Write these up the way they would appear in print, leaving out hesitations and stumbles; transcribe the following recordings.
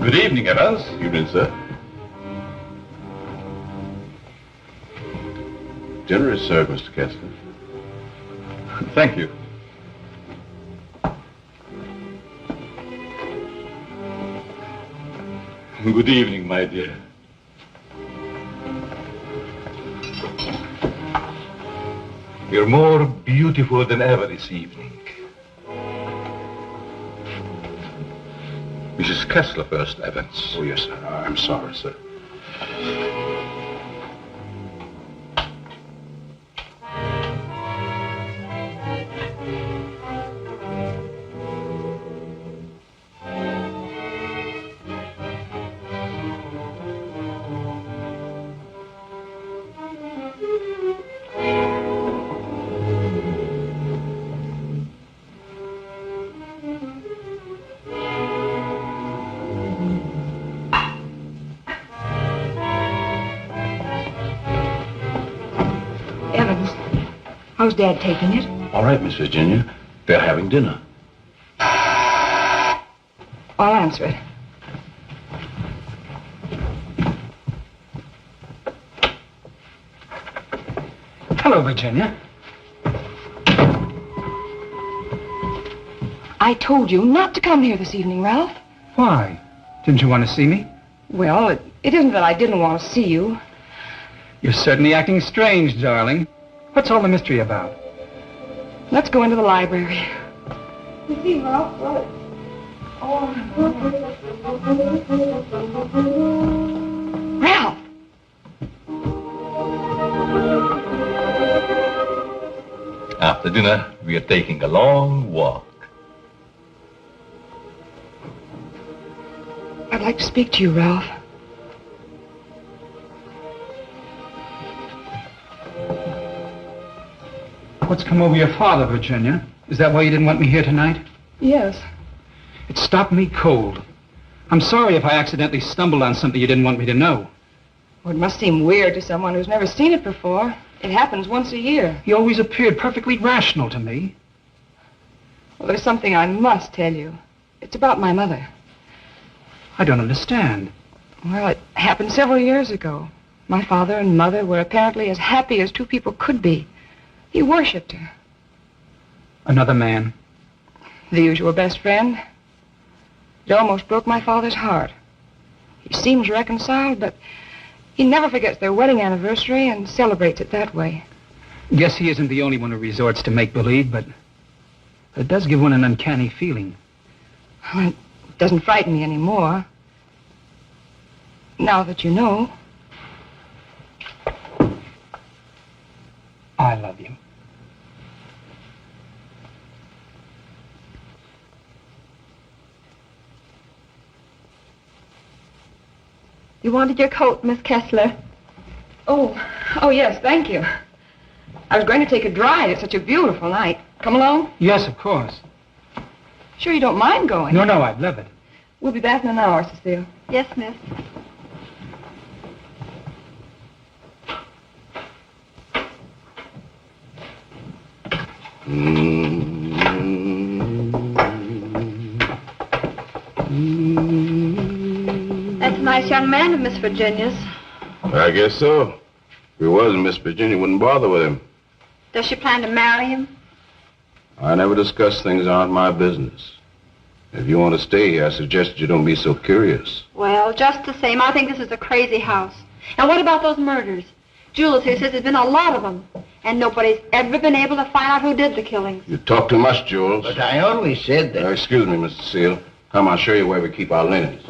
Good evening, Evans. Evening, sir. Dinner is served, Mr. Kessler. Thank you. Good evening, my dear. You're more beautiful than ever this evening. Mrs. Kessler first, Evans. Oh, yes, sir. I'm sorry, sir. How's Dad taking it? All right, Miss Virginia. They're having dinner. I'll answer it. Hello, Virginia. I told you not to come here this evening, Ralph. Why? Didn't you want to see me? Well, it isn't that I didn't want to see you. You're certainly acting strange, darling. What's all the mystery about? Let's go into the library. You see, Ralph, what? Ralph! After dinner, we are taking a long walk. I'd like to speak to you, Ralph. What's come over your father, Virginia? Is that why you didn't want me here tonight? Yes. It stopped me cold. I'm sorry if I accidentally stumbled on something you didn't want me to know. Well, it must seem weird to someone who's never seen it before. It happens once a year. He always appeared perfectly rational to me. Well, there's something I must tell you. It's about my mother. I don't understand. Well, it happened several years ago. My father and mother were apparently as happy as two people could be. He worshipped her. Another man? The usual best friend. It almost broke my father's heart. He seems reconciled, but he never forgets their wedding anniversary and celebrates it that way. Guess he isn't the only one who resorts to make-believe, but it does give one an uncanny feeling. Well, it doesn't frighten me anymore. Now that you know. I love you. You wanted your coat, Miss Kessler. Oh, yes, thank you. I was going to take a drive. It's such a beautiful night. Come along? Yes, of course. Sure you don't mind going? No, I'd love it. We'll be back in an hour, Cecile. Yes, miss. nice young man of Miss Virginia's. I guess so. If he wasn't, Miss Virginia wouldn't bother with him. Does she plan to marry him? I never discuss things that aren't my business. If you want to stay here, I suggest you don't be so curious. Well, just the same, I think this is a crazy house. And what about those murders? Jules here says there's been a lot of them, and nobody's ever been able to find out who did the killings. You talk too much, Jules. But I only said that... Excuse me, Mr. Seal. Come, I'll show you where we keep our linens.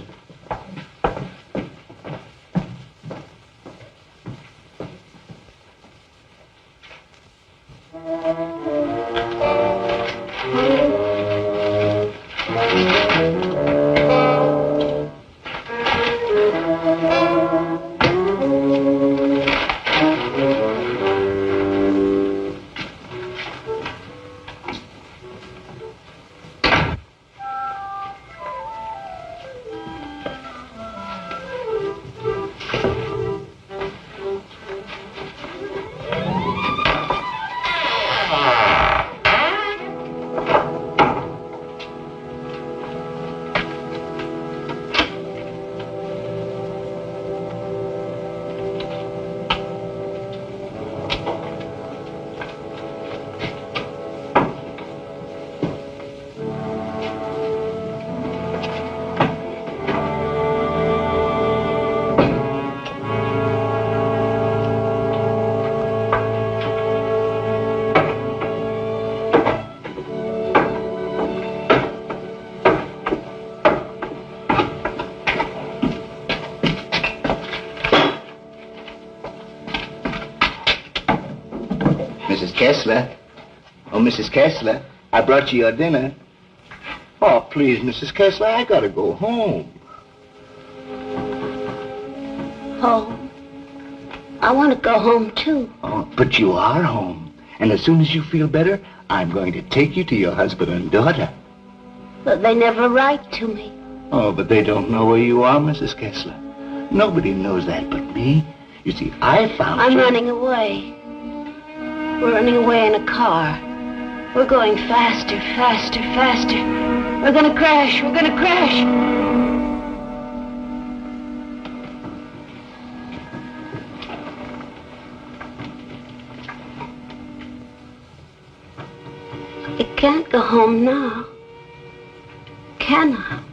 Mrs. Kessler. Oh, Mrs. Kessler, I brought you your dinner. Oh, please, Mrs. Kessler, I gotta go home. Home? I want to go home, too. Oh, but you are home. And as soon as you feel better, I'm going to take you to your husband and daughter. But they never write to me. Oh, but they don't know where you are, Mrs. Kessler. Nobody knows that but me. You see, I found I'm you... running away. We're running away in a car. We're going faster, faster, faster. We're gonna crash. We're gonna crash. I can't go home now. Can I?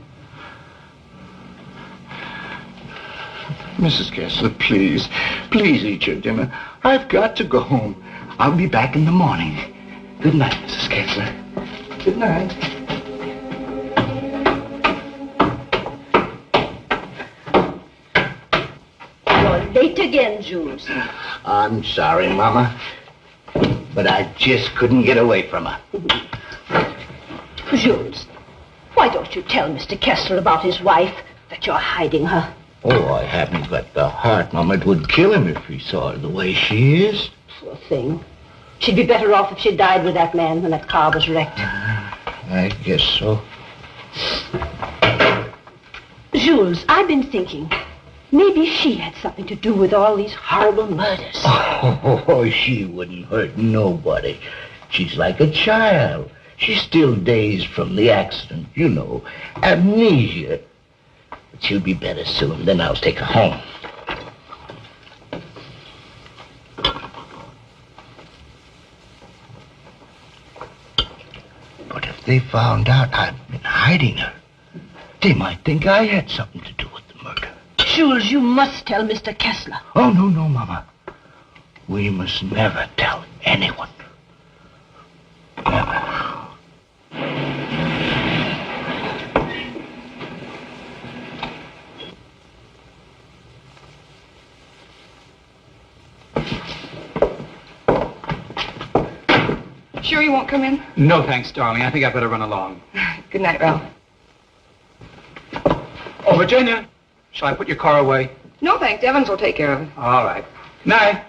Mrs. Kessler, please. Please eat your dinner. I've got to go home. I'll be back in the morning. Good night, Mrs. Kessler. Good night. You're late again, Jules. I'm sorry, Mama. But I just couldn't get away from her. Jules, why don't you tell Mr. Kessler about his wife, that you're hiding her? Oh, I haven't got the heart, Mama. It would kill him if he saw her the way she is. Poor thing. She'd be better off if she died with that man when that car was wrecked. I guess so. Jules, I've been thinking, maybe she had something to do with all these horrible murders. Oh, she wouldn't hurt nobody. She's like a child. She's still dazed from the accident, you know, amnesia. But she'll be better soon. Then I'll take her home. But if they found out I've been hiding her, they might think I had something to do with the murder. Jules, you must tell Mr. Kessler. Oh, no, Mama. We must never tell anyone. Never. Sure you won't come in? No, thanks, darling. I think I better run along. Good night, Ralph. Oh, Virginia, shall I put your car away? No, thanks. Evans will take care of it. All right. Night.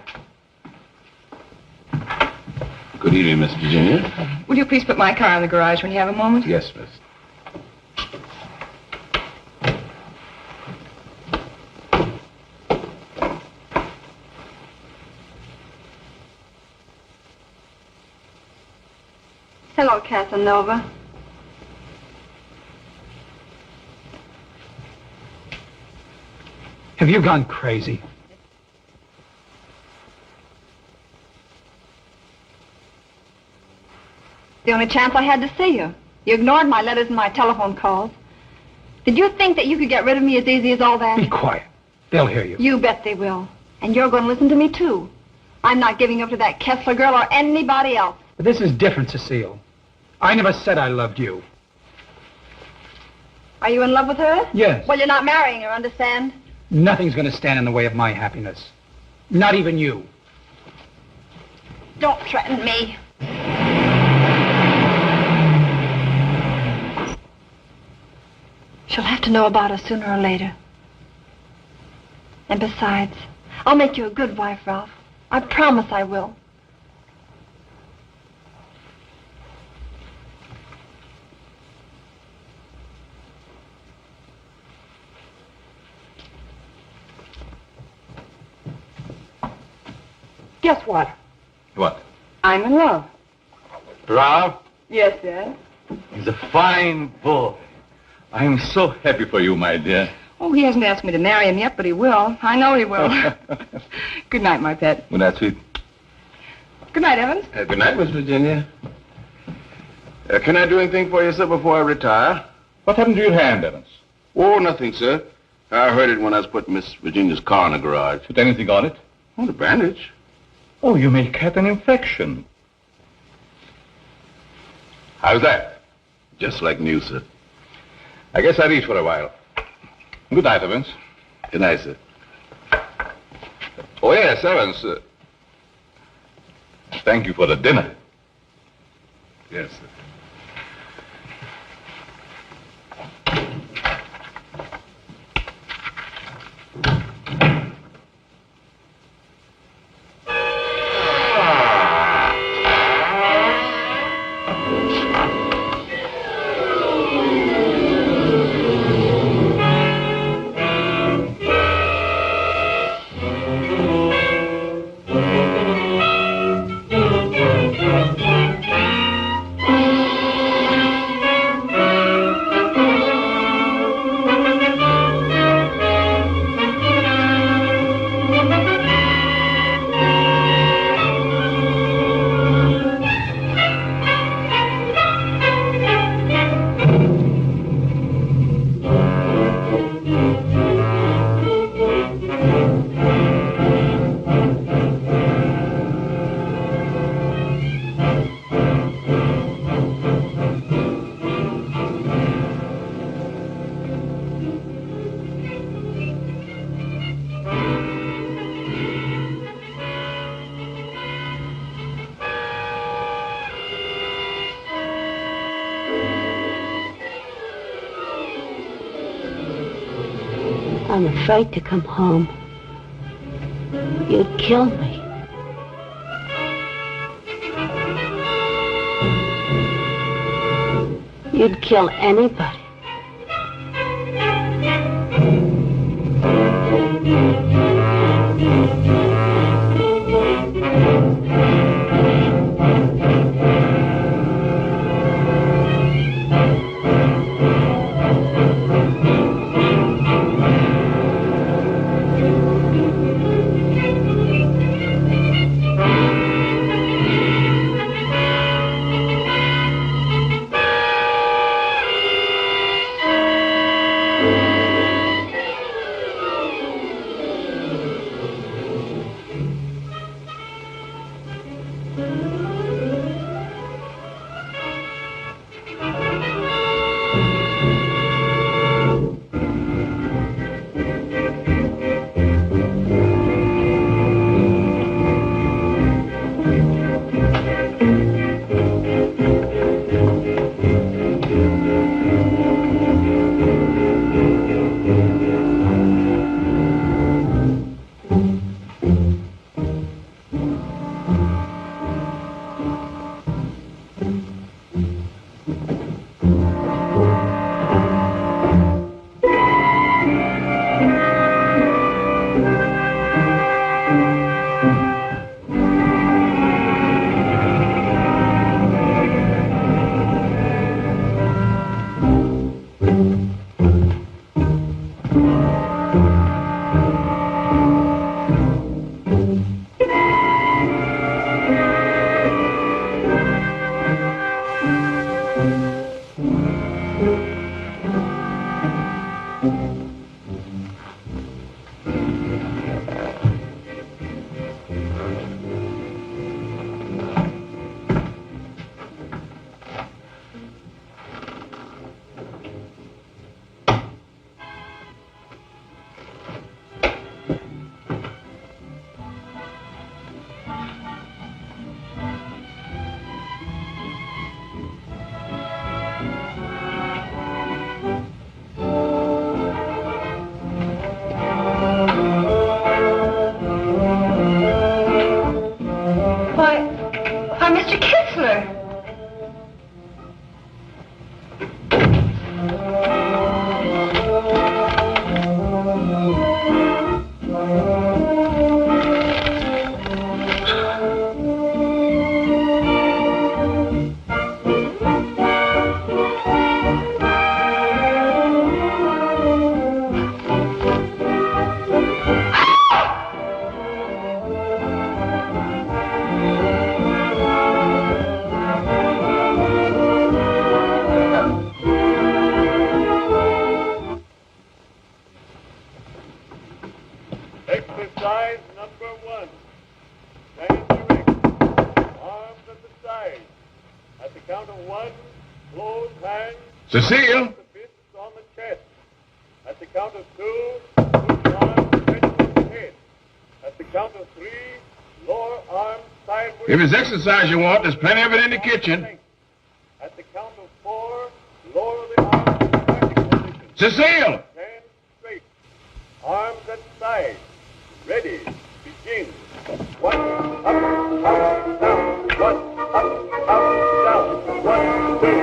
Good evening, Miss Virginia. Will you please put my car in the garage when you have a moment? Yes, miss. Hello, Casanova. Have you gone crazy? The only chance I had to see you. You ignored my letters and my telephone calls. Did you think that you could get rid of me as easy as all that? Be quiet. They'll hear you. You bet they will. And you're going to listen to me, too. I'm not giving up to that Kessler girl or anybody else. But this is different, Cecile. I never said I loved you. Are you in love with her? Yes. Well, you're not marrying her, understand? Nothing's going to stand in the way of my happiness. Not even you. Don't threaten me. She'll have to know about us sooner or later. And besides, I'll make you a good wife, Ralph. I promise I will. Guess what? What? I'm in love. Ralph? Yes, Dad. He's a fine boy. I am so happy for you, my dear. Oh, he hasn't asked me to marry him yet, but he will. I know he will. Good night, my pet. Well, that's sweet. Good night, Evans. Good night, Miss Virginia. Can I do anything for you, sir, before I retire? What happened to your hand, Evans? Oh, nothing, sir. I heard it when I was putting Miss Virginia's car in the garage. Put anything on it? Oh, the bandage. Oh, you may have an infection. How's that? Just like new, sir. I guess I'll eat for a while. Good night, Evans. Good night, sir. Oh, yes, Evans. Thank you for the dinner. Yes, sir. I'm afraid to come home. You'd kill me. You'd kill anybody. count of 1, close hands. Cecile! The fists on the chest. At the count of 2, push arms stretched on the head. At the count of 3, lower arms sideways. If it's exercise you want, there's plenty of it in the kitchen. At the count of 4, lower the arms to starting position. Cecile! Hands straight. Arms at side. Ready. Begin. 1, up, down. 1, up, down. 1, 2, 3,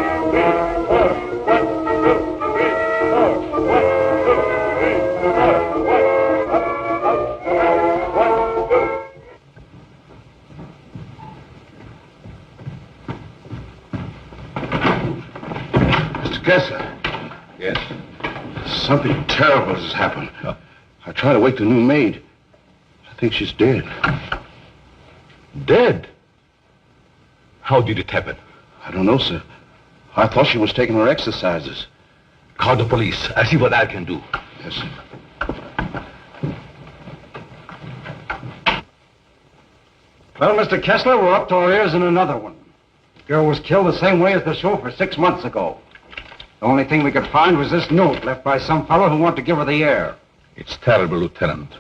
4. 1, 2, 3, 4. 1, 2, 3, 4. 1, up, down. 1, 2. Mr. Kessler. Yes? Something terrible has happened. I tried to wake the new maid. I think she's dead. Dead? How did it happen? I don't know, sir. I thought she was taking her exercises. Call the police. I'll see what I can do. Yes, sir. Well, Mr. Kessler, we're up to our ears in another one. The girl was killed the same way as the chauffeur 6 months ago. The only thing we could find was this note left by some fellow who wanted to give her the air. It's terrible, Lieutenant.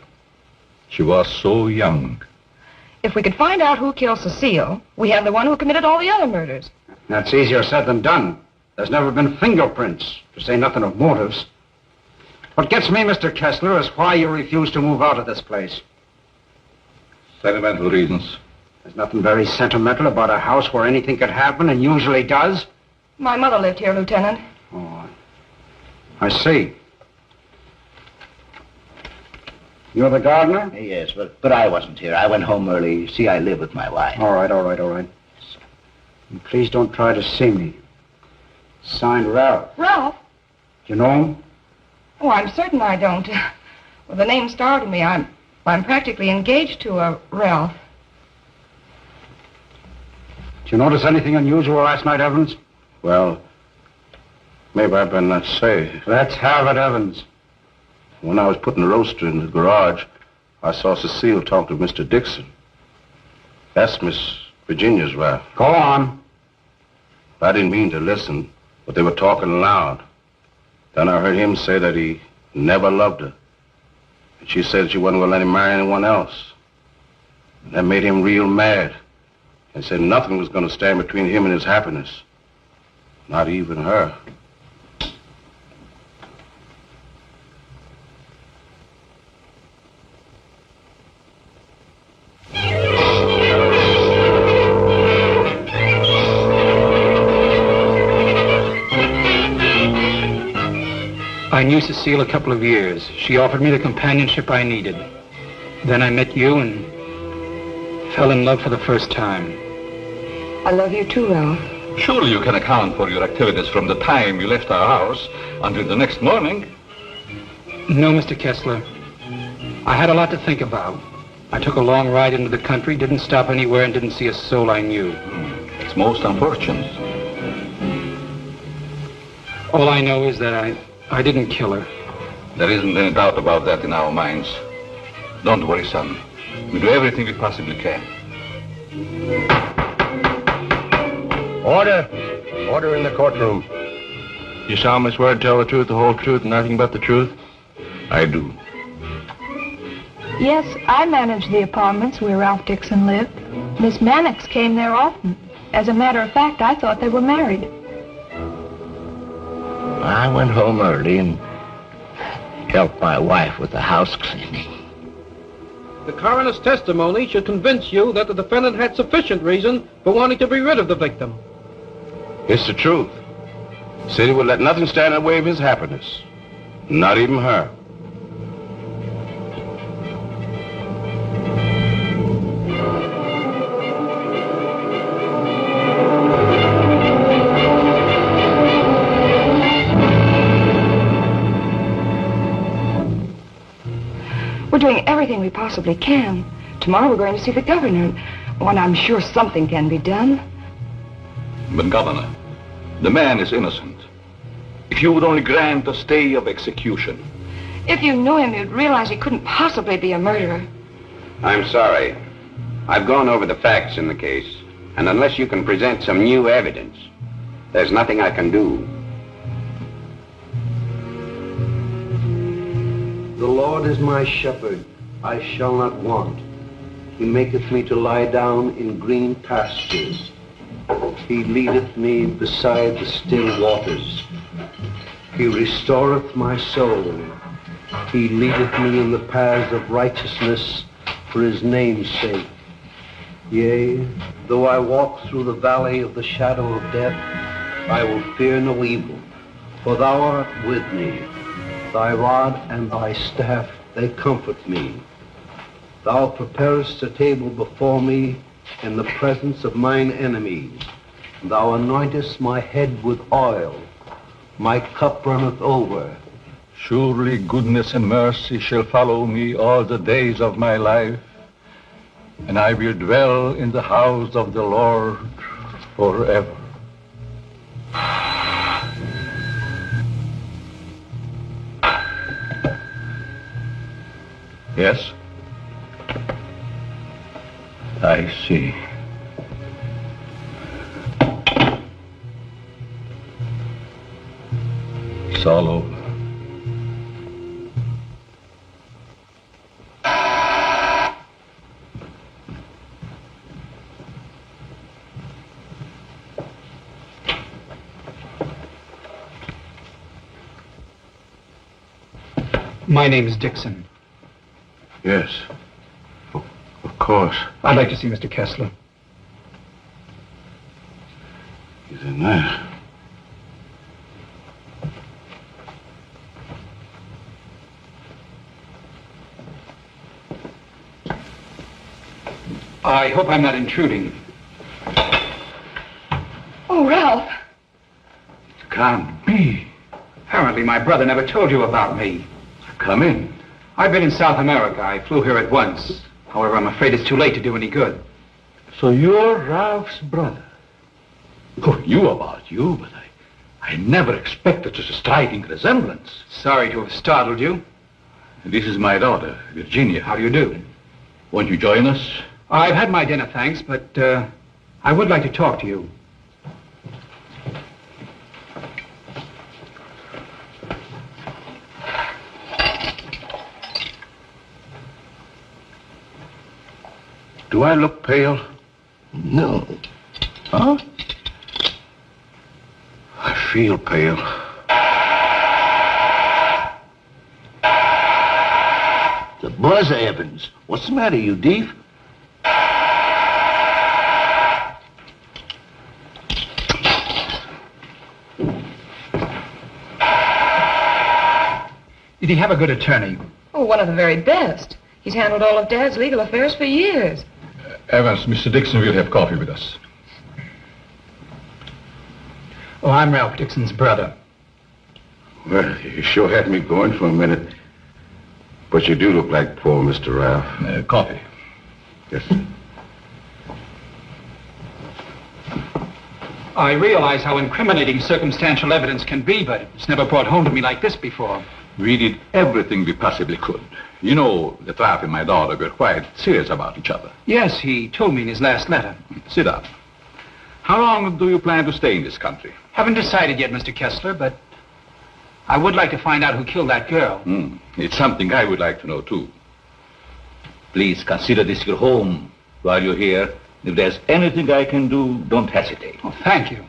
She was so young. If we could find out who killed Cecile, we have the one who committed all the other murders. That's easier said than done. There's never been fingerprints, to say nothing of motives. What gets me, Mr. Kessler, is why you refuse to move out of this place. Sentimental reasons. There's nothing very sentimental about a house where anything could happen and usually does. My mother lived here, Lieutenant. Oh, I see. You're the gardener? Yes, but I wasn't here. I went home early. You see, I live with my wife. All right. And please don't try to see me. Signed, Ralph. Ralph? You know him? Oh, I'm certain I don't. Well, the name startled me. I'm practically engaged to a Ralph. Did you notice anything unusual last night, Evans? Well, maybe I better not say. Let's have it, Evans. When I was putting the roaster in the garage, I saw Cecile talk to Mr. Dixon. That's Miss Virginia's wife. Go on. I didn't mean to listen, but they were talking loud. Then I heard him say that he never loved her. And she said she wasn't going to let him marry anyone else. And that made him real mad. And said nothing was going to stand between him and his happiness. Not even her. I knew Cecile a couple of years. She offered me the companionship I needed. Then I met you and fell in love for the first time. I love you too, Ralph. Surely you can account for your activities from the time you left our house until the next morning. No, Mr. Kessler. I had a lot to think about. I took a long ride into the country, didn't stop anywhere, and didn't see a soul I knew. It's most unfortunate. All I know is that I didn't kill her. There isn't any doubt about that in our minds. Don't worry, son. We do everything we possibly can. Order! Order in the courtroom. You solemnly swear to tell the truth, the whole truth, and nothing but the truth? I do. Yes, I managed the apartments where Ralph Dixon lived. Miss Mannix came there often. As a matter of fact, I thought they were married. I went home early and helped my wife with the house cleaning. The coroner's testimony should convince you that the defendant had sufficient reason for wanting to be rid of the victim. It's the truth. Said he would let nothing stand in the way of his happiness. Not even her. We're doing everything we possibly can. Tomorrow we're going to see the governor. And I'm sure something can be done. But, Governor, the man is innocent. If you would only grant a stay of execution. If you knew him, you'd realize he couldn't possibly be a murderer. I'm sorry. I've gone over the facts in the case, and unless you can present some new evidence, There's nothing I can do. The Lord is my shepherd, I shall not want. He maketh me to lie down in green pastures. He leadeth me beside the still waters. He restoreth my soul. He leadeth me in the paths of righteousness for his name's sake. Yea, though I walk through the valley of the shadow of death, I will fear no evil, for thou art with me. Thy rod and thy staff, they comfort me. Thou preparest a table before me in the presence of mine enemies. Thou anointest my head with oil. My cup runneth over. Surely goodness and mercy shall follow me all the days of my life, and I will dwell in the house of the Lord forever. Yes? I see. It's all over. My name is Dixon. Yes. Of course. I'd like to see Mr. Kessler. He's in there. I hope I'm not intruding. Oh, Ralph. It can't be. Apparently my brother never told you about me. Come in. I've been in South America. I flew here at once. However, I'm afraid it's too late to do any good. So you're Ralph's brother. Who knew about you, but I never expected such a striking resemblance. Sorry to have startled you. This is my daughter, Virginia. How do you do? Won't you join us? I've had my dinner, thanks, but I would like to talk to you. Do I look pale? No. Huh? I feel pale. The buzz, Evans. What's the matter, you deef? Did he have a good attorney? Oh, one of the very best. He's handled all of Dad's legal affairs for years. Evans, Mr. Dixon will have coffee with us. Oh, I'm Ralph Dixon's brother. Well, you sure had me going for a minute. But you do look like poor Mr. Ralph. Coffee. Yes, sir. I realize how incriminating circumstantial evidence can be, but it's never brought home to me like this before. We did everything we possibly could. You know, that Ralph and my daughter were quite serious about each other. Yes, he told me in his last letter. Sit down. How long do you plan to stay in this country? Haven't decided yet, Mr. Kessler, but I would like to find out who killed that girl. It's something I would like to know, too. Please consider this your home while you're here. If there's anything I can do, don't hesitate. Oh, thank you.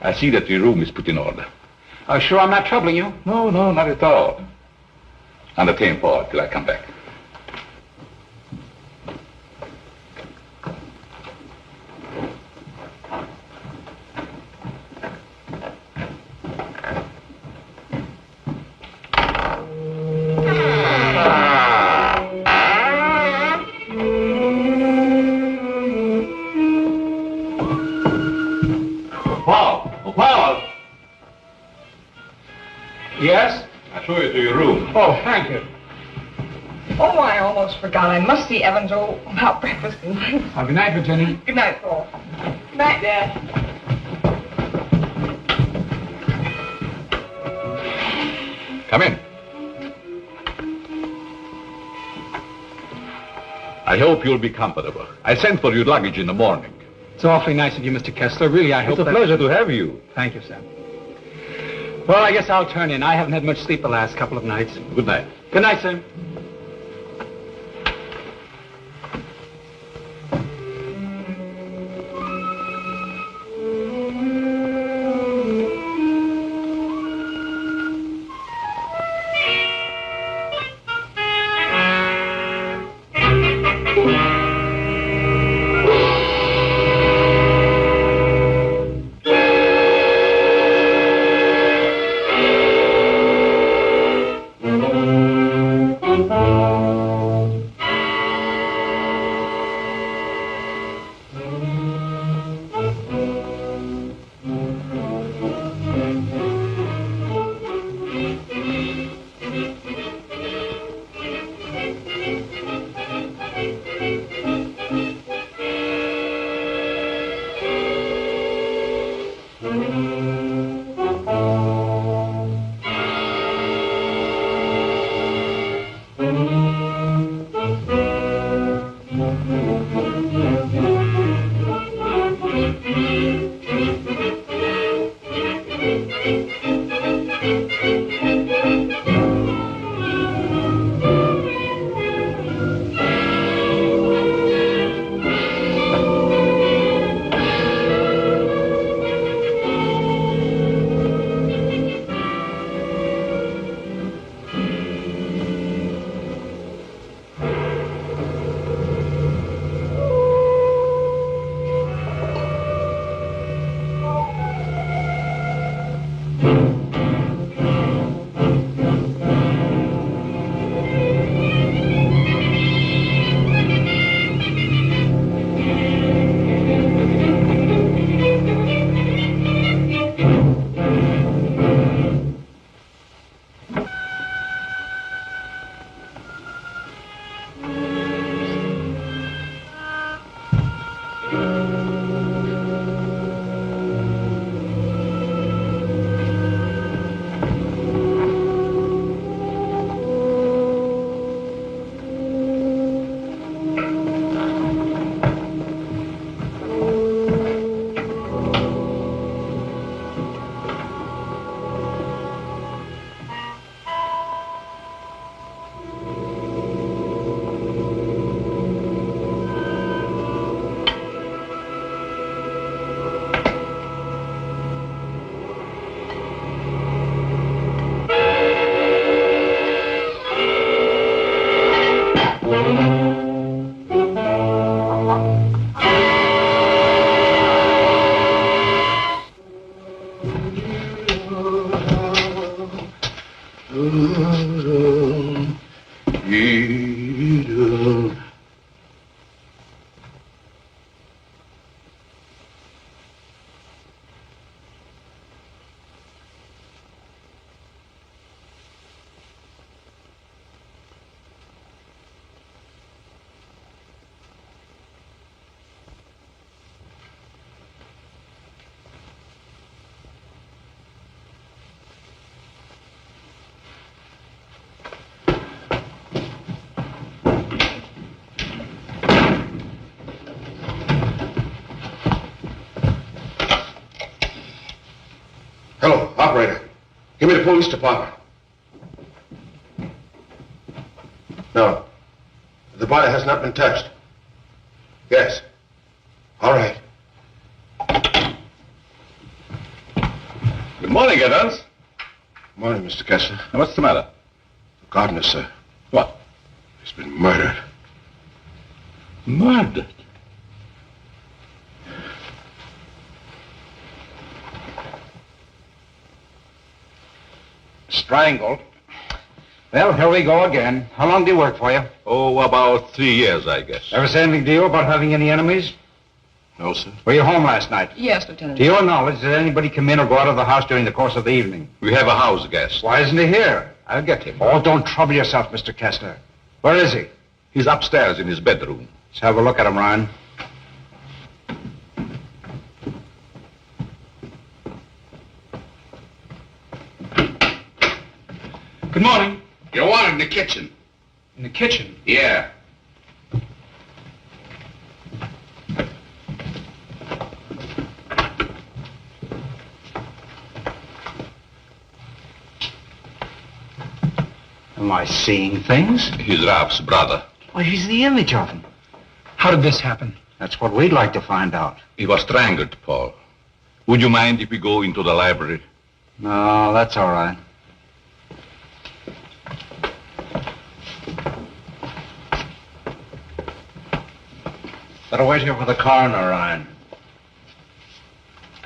I see that your room is put in order. Sure I'm not troubling you? No, not at all. Entertain Paul till I come back. Paul! Yes? I'll show you to your room. Oh, thank you. Oh, I almost forgot. I must see Evans about breakfast and things. Good night, Virginia. Good night, Paul. Good night, Dad. Come in. I hope you'll be comfortable. I sent for your luggage in the morning. It's awfully nice of you, Mr. Kessler. Really, I hope It's a pleasure to have you. Thank you, sir. Well, I guess I'll turn in. I haven't had much sleep the last couple of nights. Good night. Good night, sir. Hello, operator. Give me the police department. No. The body has not been touched. Yes. All right. Good morning, Evans. Good morning, Mr. Kessler. Now, what's the matter? The gardener, sir. What? He's been murdered. Murdered? Strangled. Well, here we go again. How long did he work for you? Oh, about 3 years, I guess. Ever say anything to you about having any enemies? No, sir. Were you home last night? Yes, Lieutenant. To your knowledge, did anybody come in or go out of the house during the course of the evening? We have a house guest. Why isn't he here? I'll get him. Oh, don't trouble yourself, Mr. Kessler. Where is he? He's upstairs in his bedroom. Let's have a look at him, Ryan. Good morning. You're wanted in the kitchen. In the kitchen? Yeah. Am I seeing things? He's Ralph's brother. Why, he's the image of him. How did this happen? That's what we'd like to find out. He was strangled, Paul. Would you mind if we go into the library? No, that's all right. Better wait here for the coroner, Ryan.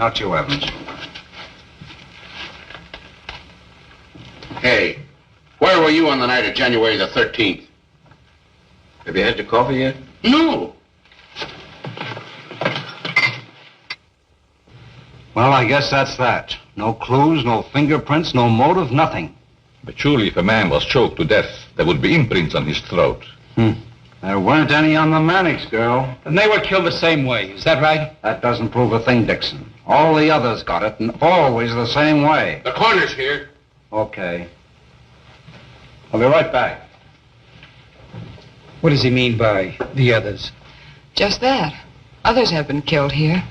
Not you, Evans. Hey, where were you on the night of January the 13th? Have you had your coffee yet? No. Well, I guess that's that. No clues, no fingerprints, no motive, nothing. But surely if a man was choked to death, there would be imprints on his throat. There weren't any on the Mannix girl. And they were killed the same way, is that right? That doesn't prove a thing, Dixon. All the others got it, and always the same way. The coroner's here. Okay. I'll be right back. What does he mean by the others? Just that. Others have been killed here.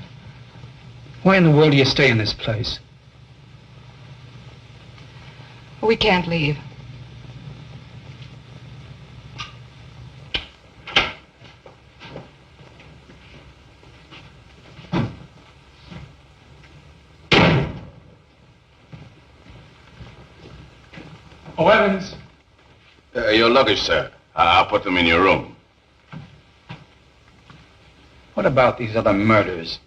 Why in the world do you stay in this place? We can't leave. Oh, Evans. Your luggage, sir. I'll put them in your room. What about these other murders?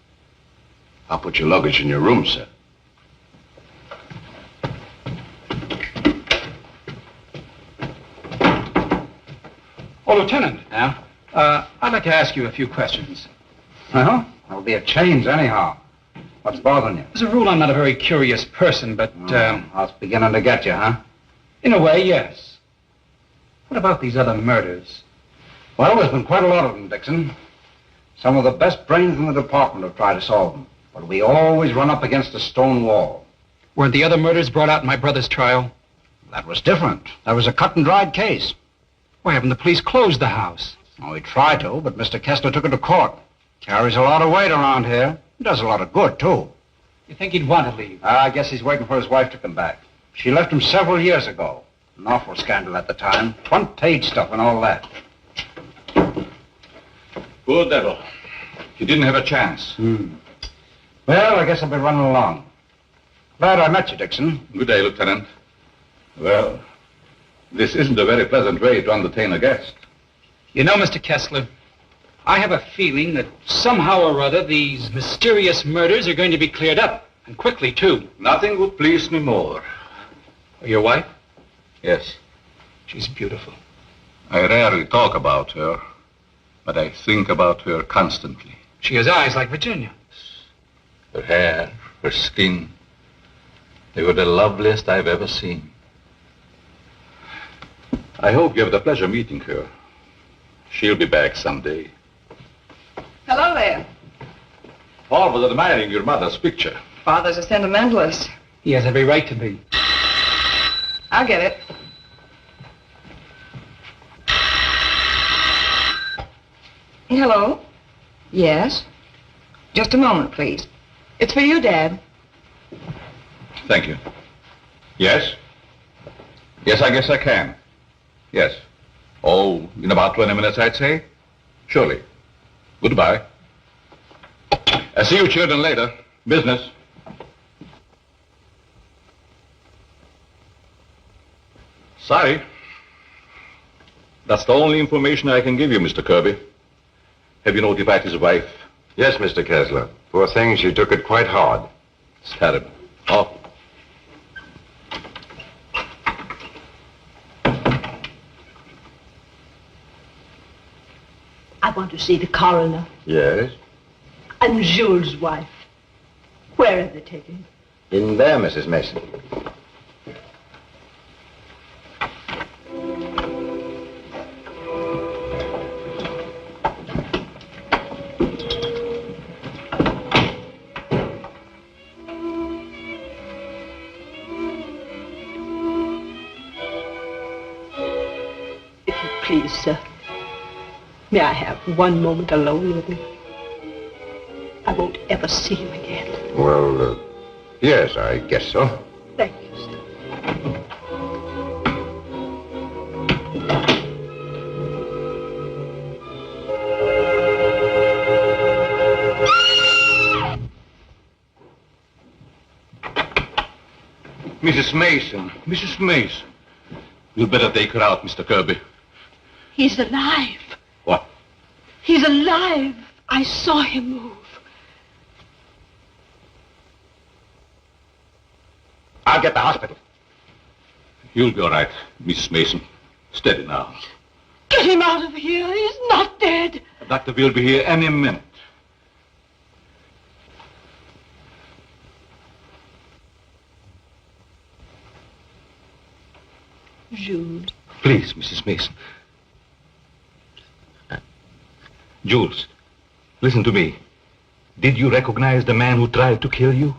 I'll put your luggage in your room, sir. Oh, Lieutenant. Yeah? I'd like to ask you a few questions. Well, that'll be a change anyhow. What's bothering you? As a rule, I'm not a very curious person, but, I was beginning to get you, huh? in a way, yes. What about these other murders? Well, there's been quite a lot of them, Dixon. Some of the best brains in the department have tried to solve them. But we always run up against a stone wall. Weren't the other murders brought out in my brother's trial? That was different. That was a cut-and-dried case. Why haven't the police closed the house? Oh, we tried to, but Mr. Kessler took it to court. Carries a lot of weight around here. He does a lot of good, too. You think he'd want to leave? I guess he's waiting for his wife to come back. She left him several years ago. An awful scandal at the time. Front-page stuff and all that. Poor devil. He didn't have a chance. Well, I guess I'll be running along. Glad I met you, Dixon. Good day, Lieutenant. Well, this isn't a very pleasant way to entertain a guest. You know, Mr. Kessler, I have a feeling that somehow or other these mysterious murders are going to be cleared up, and quickly, too. Nothing would please me more. Your wife? Yes. She's beautiful. I rarely talk about her, but I think about her constantly. She has eyes like Virginia. Her hair, her skin, they were the loveliest I've ever seen. I hope you have the pleasure meeting her. She'll be back someday. Hello there. Paul was admiring your mother's picture. Father's a sentimentalist. He has every right to be. I'll get it. Hello? Yes? Just a moment, please. It's for you, Dad. Thank you. Yes? Yes, I guess I can. Yes. Oh, in about 20 minutes, I'd say. Surely. Goodbye. I'll see you children later. Business. Sorry. That's the only information I can give you, Mr. Kirby. Have you notified his wife? Yes, Mr. Kessler. Poor thing, she took it quite hard. It's terrible. Oh. I want to see the coroner. Yes? And Jules' wife. Where are they taken? In there, Mrs. Mason. If you please, sir. May I have one moment alone with him? I won't ever see him again. Well, yes, I guess so. Thank you, sir. Mrs. Mason. Mrs. Mason. You'd better take her out, Mr. Kirby. He's alive. What? He's alive. I saw him move. I'll get the hospital. You'll be all right, Mrs. Mason. Steady now. Get him out of here. He's not dead. The doctor will be here any minute. Jules. Please, Mrs. Mason. Jules, listen to me. Did you recognize the man who tried to kill you?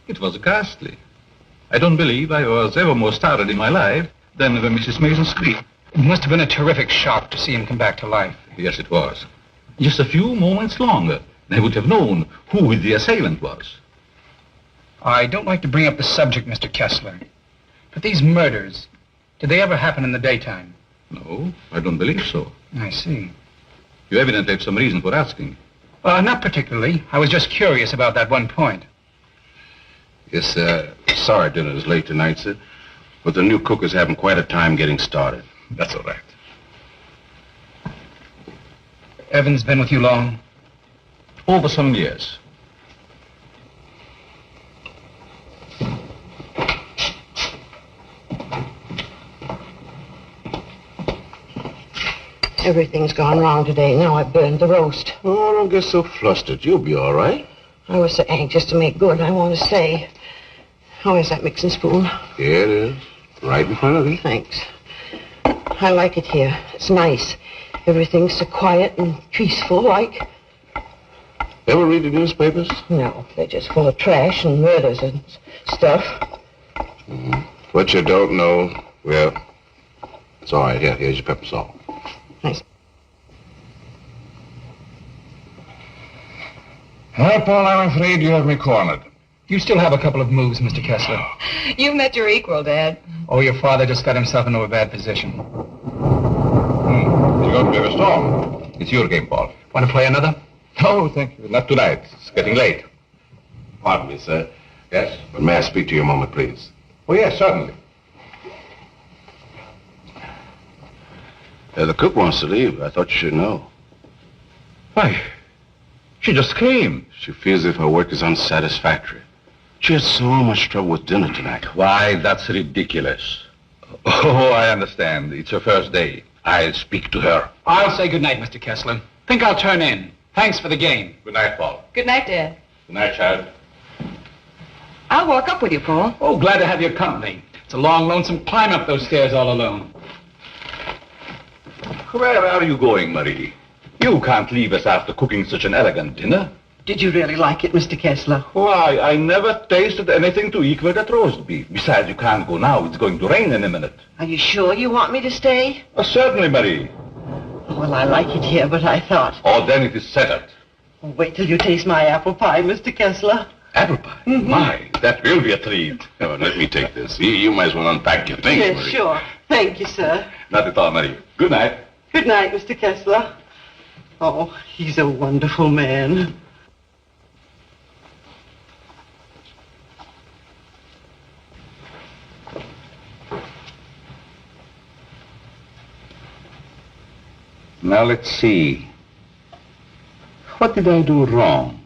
It was ghastly. I don't believe I was ever more startled in my life than when Mrs. Mason screamed. It must have been a terrific shock to see him come back to life. Yes, it was. Just a few moments longer, and I would have known who the assailant was. I don't like to bring up the subject, Mr. Kessler, but these murders, did they ever happen in the daytime? No, I don't believe so. I see. You evidently have some reason for asking. Not particularly. I was just curious about that one point. Yes, sir. Sorry dinner is late tonight, sir. But the new cook is having quite a time getting started. That's all right. Evan's been with you long? Over some years. Everything's gone wrong today. Now I burned the roast. Oh, don't get so flustered. You'll be all right. I was so anxious to make good, I want to say. How is that mixing spoon? Here it is. Right in front of you. Thanks. I like it here. It's nice. Everything's so quiet and peaceful, like. Ever read the newspapers? No, they're just full of trash and murders and stuff. Mm-hmm. What you don't know, well, it's all right. Here's your pepper salt. Thanks. Well, Paul, I'm afraid you have me cornered. You still have a couple of moves, Mr. Kessler. You met your equal, Dad. Oh, your father just got himself into a bad position. You're going to be a storm. It's your game, Paul. Want to play another? No, thank you. Not tonight. It's getting late. Pardon me, sir. Yes? But may I speak to you a moment, please? Oh, yes, certainly. The cook wants to leave. I thought you should know. Why? She just came. She feels as if her work is unsatisfactory. She had so much trouble with dinner tonight. Why, that's ridiculous. Oh, I understand. It's her first day. I'll speak to her. I'll say good night, Mr. Kessler. Think I'll turn in. Thanks for the game. Good night, Paul. Good night, Dad. Good night, child. I'll walk up with you, Paul. Oh, glad to have your company. It's a long, lonesome climb up those stairs all alone. Where are you going, Marie? You can't leave us after cooking such an elegant dinner. Did you really like it, Mr. Kessler? Why, I never tasted anything to equal that roast beef. Besides, you can't go now. It's going to rain in a minute. Are you sure you want me to stay? Certainly, Marie. Well, I like it here, but I thought... Oh, then it is settled. Wait till you taste my apple pie, Mr. Kessler. Apple pie? Mm-hmm. My, that will be a treat. Oh, let me take this. You might as well unpack your things, Yes, Marie. sure. Thank you, sir. Not at all, Marie. Good night. Good night, Mr. Kessler. Oh, he's a wonderful man. Now, let's see. What did I do wrong?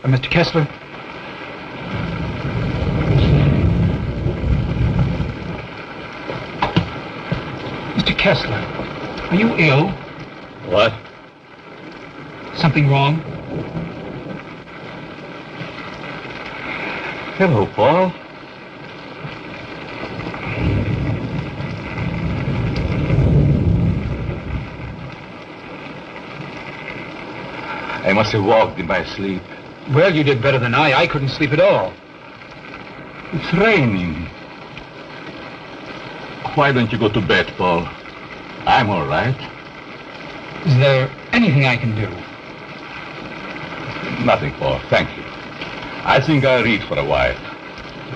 Mr. Kessler? Mr. Kessler, are you ill? What? Something wrong? Hello, Paul. I must have walked in my sleep. Well, you did better than I. I couldn't sleep at all. It's raining. Why don't you go to bed, Paul? I'm all right. Is there anything I can do? Nothing, Paul. Thank you. I think I'll read for a while.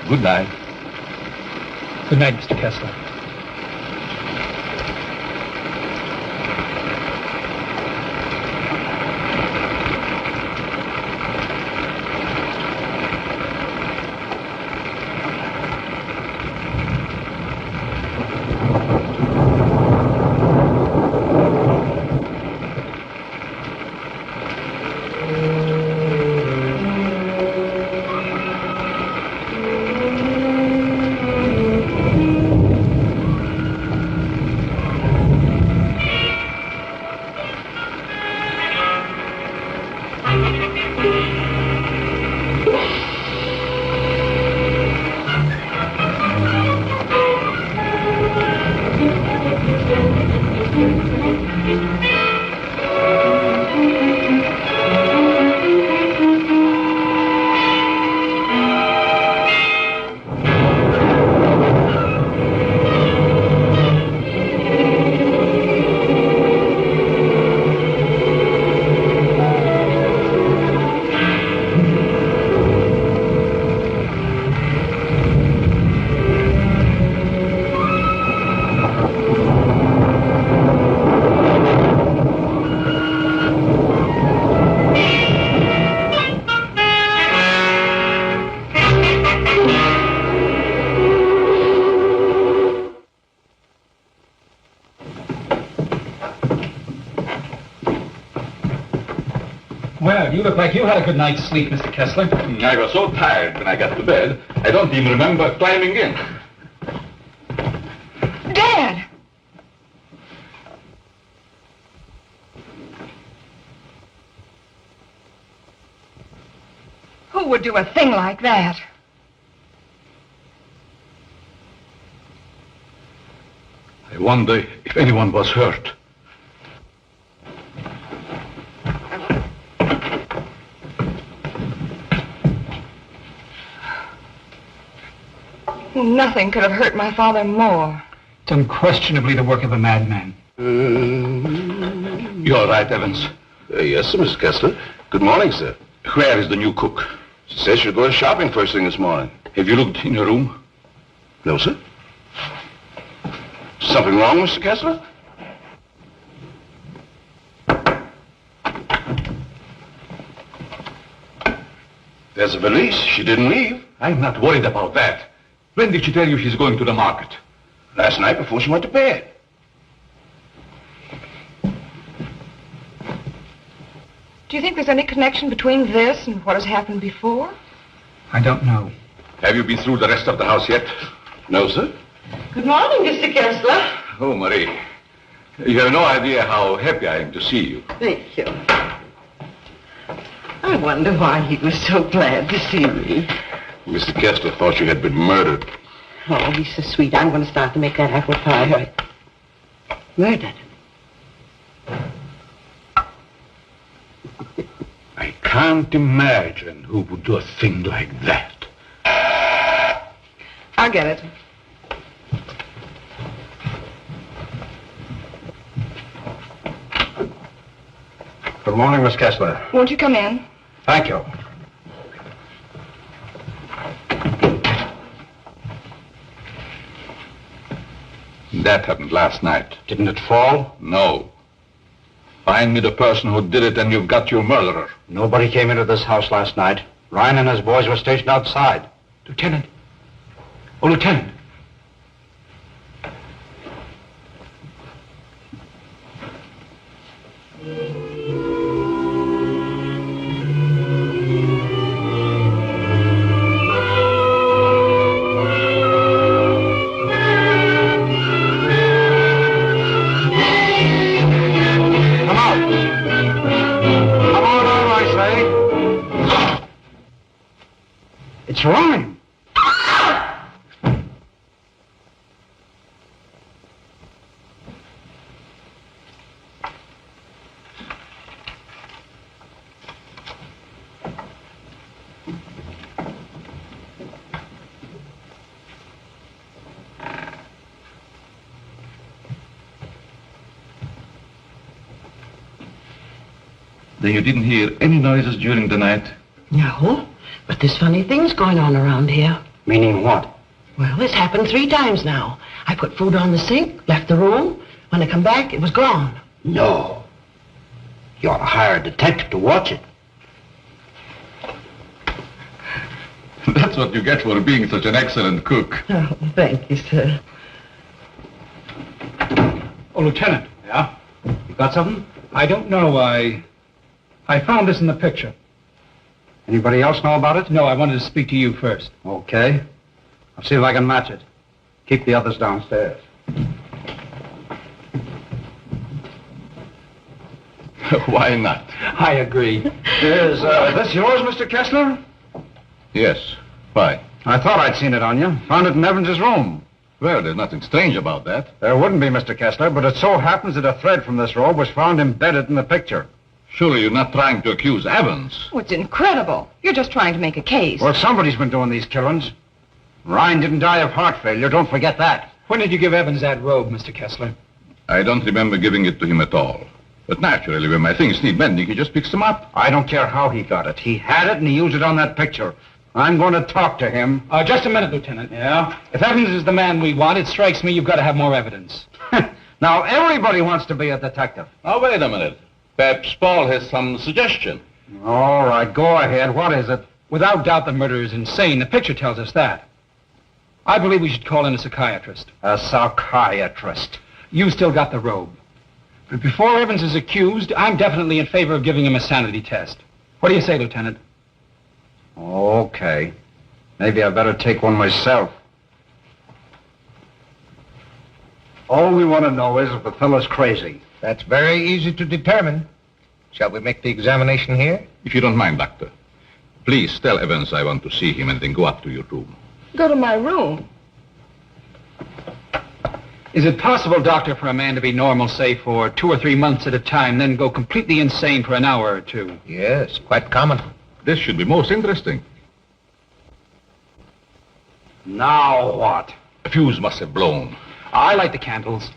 Good night. Good night, Mr. Kessler. Well, you look like you had a good night's sleep, Mr. Kessler. I was so tired when I got to bed, I don't even remember climbing in. Dad! Who would do a thing like that? I wonder if anyone was hurt. Nothing could have hurt my father more. It's unquestionably the work of a madman. You're right, Evans. Yes, sir, Mr. Kessler. Good morning, sir. Where is the new cook? She says she'll go shopping first thing this morning. Have you looked in your room? No, sir. Something wrong, Mr. Kessler? There's a valise. She didn't leave. I'm not worried about that. When did she tell you she's going to the market? Last night before she went to bed. Do you think there's any connection between this and what has happened before? I don't know. Have you been through the rest of the house yet? No, sir. Good morning, Mr. Kessler. Oh, Marie. You have no idea how happy I am to see you. Thank you. I wonder why he was so glad to see me. Mr. Kessler thought you had been murdered. Oh, he's so sweet. I'm going to start to make that apple pie. Murdered? I can't imagine who would do a thing like that. I'll get it. Good morning, Miss Kessler. Won't you come in? Thank you. That happened last night. Didn't it fall? No. Find me the person who did it and you've got your murderer. Nobody came into this house last night. Ryan and his boys were stationed outside. Lieutenant. Oh, Lieutenant. It's rhyme. Then you didn't hear any noises during the night? No, but there's funny things going on around here. Meaning what? Well, it's happened 3 times now. I put food on the sink, left the room. When I come back, it was gone. No. You ought to hire a detective to watch it. That's what you get for being such an excellent cook. Oh, thank you, sir. Oh, Lieutenant. Yeah? You got something? I don't know. I found this in the picture. Anybody else know about it? No, I wanted to speak to you first. Okay. I'll see if I can match it. Keep the others downstairs. Why not? I agree. Is this yours, Mr. Kessler? Yes. Why? I thought I'd seen it on you. Found it in Evans's room. Well, there's nothing strange about that. There wouldn't be, Mr. Kessler, but it so happens that a thread from this robe was found embedded in the picture. Surely you're not trying to accuse Evans. Oh, it's incredible. You're just trying to make a case. Well, somebody's been doing these killings. Ryan didn't die of heart failure. Don't forget that. When did you give Evans that robe, Mr. Kessler? I don't remember giving it to him at all. But naturally, when my things need mending, he just picks them up. I don't care how he got it. He had it and he used it on that picture. I'm going to talk to him. Just a minute, Lieutenant. Yeah? If Evans is the man we want, it strikes me you've got to have more evidence. Now, everybody wants to be a detective. Oh, wait a minute. Perhaps Paul has some suggestion. All right, go ahead. What is it? Without doubt, the murderer is insane. The picture tells us that. I believe we should call in a psychiatrist. A psychiatrist. You still got the robe. But before Evans is accused, I'm definitely in favor of giving him a sanity test. What do you say, Lieutenant? Okay. Maybe I better take one myself. All we want to know is if the fellow's crazy. That's very easy to determine. Shall we make the examination here? If you don't mind, Doctor. Please tell Evans I want to see him and then go up to your room. Go to my room. Is it possible, Doctor, for a man to be normal, say, for 2 or 3 months at a time, then go completely insane for an hour or 2? Yes, quite common. This should be most interesting. Now what? The fuse must have blown. I light the candles.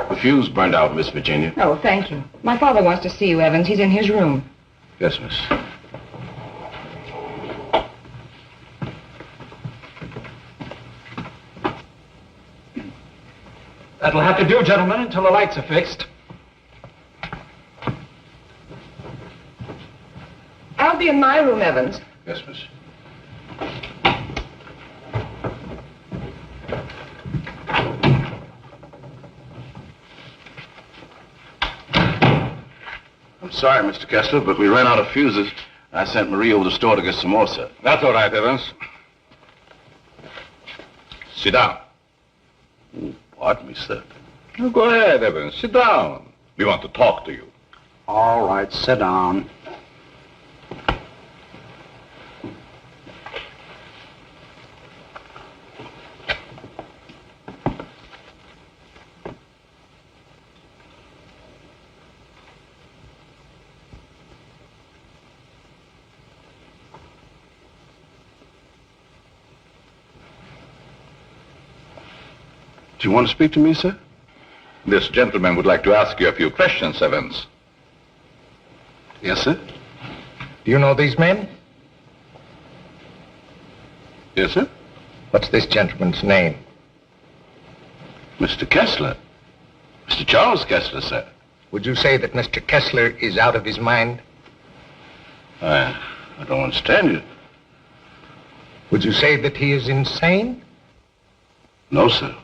The fuse burned out, Miss Virginia. Oh, thank you. My father wants to see you, Evans. He's in his room. Yes, miss. That'll have to do, gentlemen, until the lights are fixed. I'll be in my room, Evans. Yes, miss. I'm sorry, Mr. Kessler, but we ran out of fuses. I sent Marie over to the store to get some more, sir. That's all right, Evans. Sit down. Pardon me, sir. Oh, go ahead, Evans. Sit down. We want to talk to you. All right, sit down. Do you want to speak to me, sir? This gentleman would like to ask you a few questions, Evans. Yes, sir. Do you know these men? Yes, sir. What's this gentleman's name? Mr. Kessler. Mr. Charles Kessler, sir. Would you say that Mr. Kessler is out of his mind? I don't understand you. Would you say that he is insane? No, sir.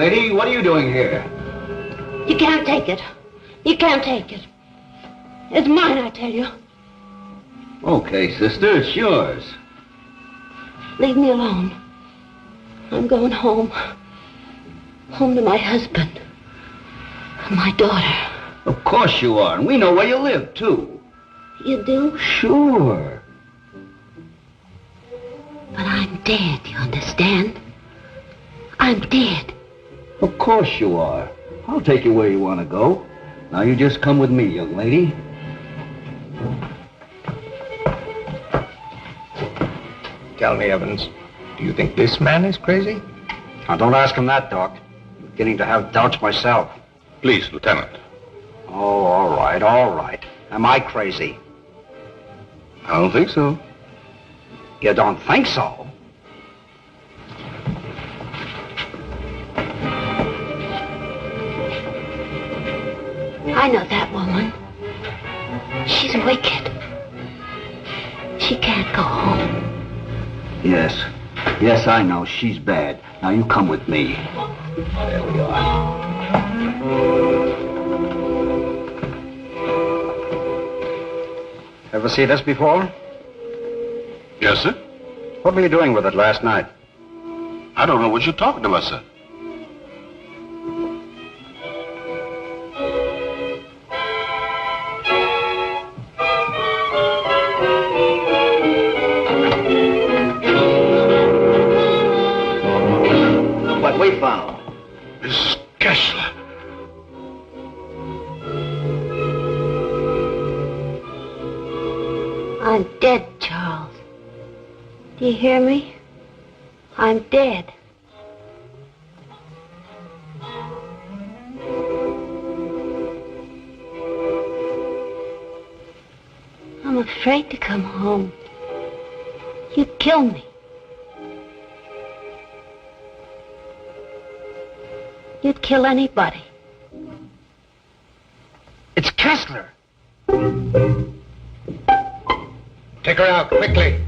lady, what are you doing here? You can't take it. You can't take it. It's mine, I tell you. Okay, sister, it's yours. Leave me alone. I'm going home. Home to my husband. And my daughter. Of course you are, and we know where you live, too. You do? Sure. But I'm dead, you understand? I'm dead. Of course you are. I'll take you where you want to go. Now you just come with me, young lady. Tell me, Evans, do you think this man is crazy? Now, don't ask him that, Doc. I'm beginning to have doubts myself. Please, Lieutenant. Oh, all right, all right. Am I crazy? I don't think so. You don't think so? I know that woman. She's wicked. She can't go home. Yes. Yes, I know. She's bad. Now you come with me. There we are. Ever see this before? Yes, sir. What were you doing with it last night? I don't know what you're talking about, sir. What we found. Mrs. Kessler. I'm dead, Charles. Do you hear me? I'm dead. I'm afraid to come home. You'd kill me. You'd kill anybody. It's Kessler. Take her out, quickly.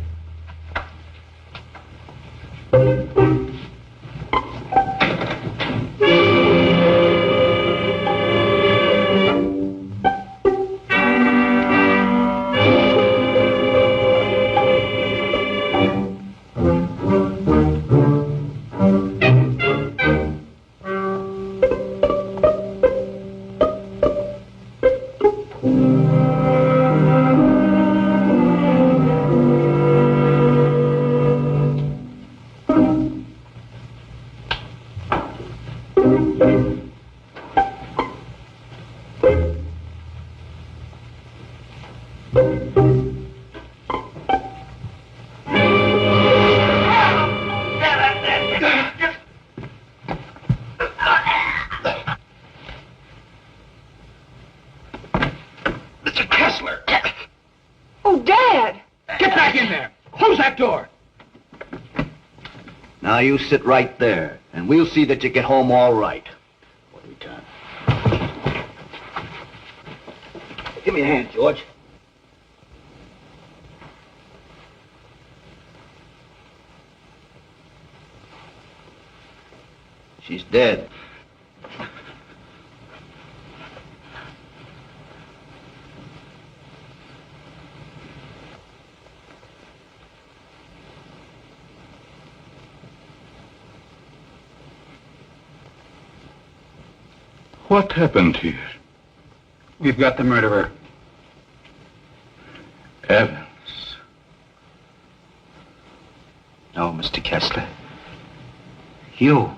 Mr. Kessler! Oh, Dad! Get back in there! Close that door! Now you sit right there, and we'll see that you get home all right. What do we turn? Give me a hand, George. She's dead. What happened here? We've got the murderer. Evans. No, Mr. Kessler. You.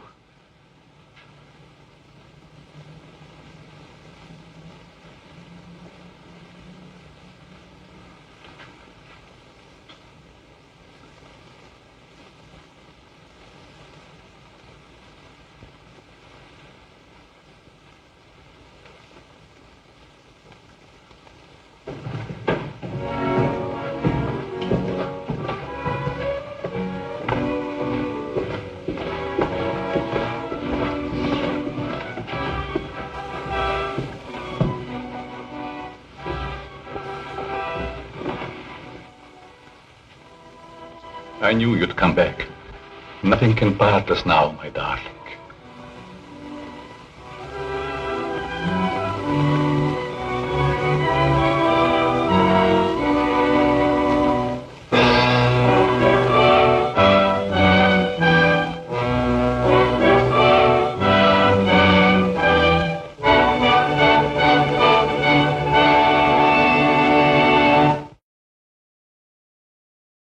I knew you'd come back. Nothing can part us now, my darling.